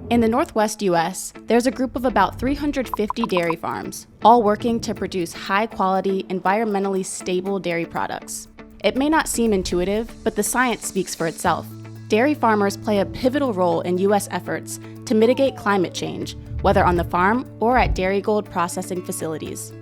In the Northwest US, there's a group of about 350 dairy farms, all working to produce high-quality, environmentally stable dairy products. It may not seem intuitive, but the science speaks for itself. Dairy farmers play a pivotal role in US efforts to mitigate climate change, whether on the farm or at Darigold processing facilities.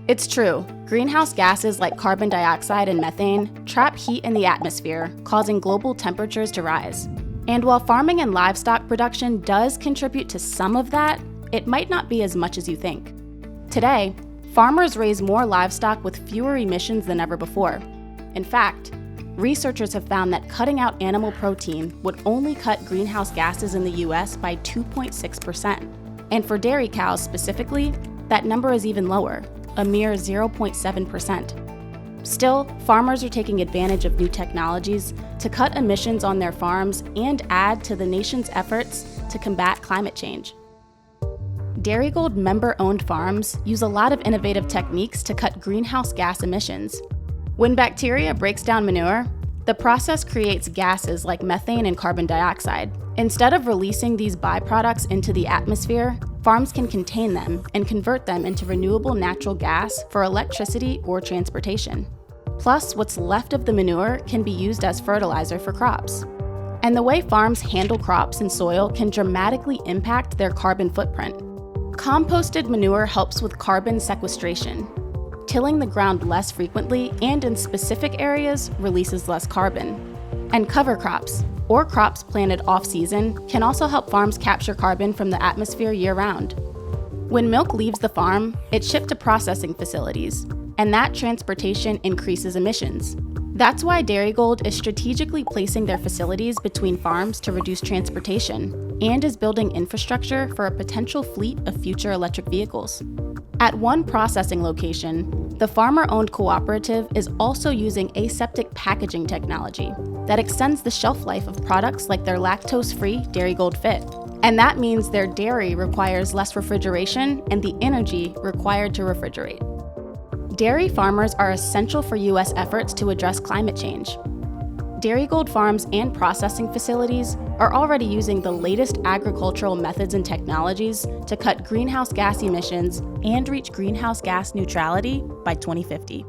It's true, greenhouse gases like carbon dioxide and methane trap heat in the atmosphere, causing global temperatures to rise. And while farming and livestock production does contribute to some of that, it might not be as much as you think. Today, farmers raise more livestock with fewer emissions than ever before. In fact, researchers have found that cutting out animal protein would only cut greenhouse gases in the US by 2.6%. And for dairy cows specifically, that number is even lower, a mere 0.7%. Still, farmers are taking advantage of new technologies to cut emissions on their farms and add to the nation's efforts to combat climate change. Darigold member-owned farms use a lot of innovative techniques to cut greenhouse gas emissions. When bacteria breaks down manure, the process creates gases like methane and carbon dioxide. Instead of releasing these byproducts into the atmosphere, farms can contain them and convert them into renewable natural gas for electricity or transportation. Plus, what's left of the manure can be used as fertilizer for crops. And the way farms handle crops and soil can dramatically impact their carbon footprint. Composted manure helps with carbon sequestration. Tilling the ground less frequently and in specific areas releases less carbon. And cover crops, or crops planted off-season, can also help farms capture carbon from the atmosphere year-round. When milk leaves the farm, it's shipped to processing facilities, and that transportation increases emissions. That's why Darigold is strategically placing their facilities between farms to reduce transportation, and is building infrastructure for a potential fleet of future electric vehicles. At one processing location, the farmer-owned cooperative is also using aseptic packaging technology that extends the shelf life of products like their lactose-free Darigold Fit. And that means their dairy requires less refrigeration and the energy required to refrigerate. Dairy farmers are essential for US efforts to address climate change. Darigold farms and processing facilities are already using the latest agricultural methods and technologies to cut greenhouse gas emissions and reach greenhouse gas neutrality by 2050.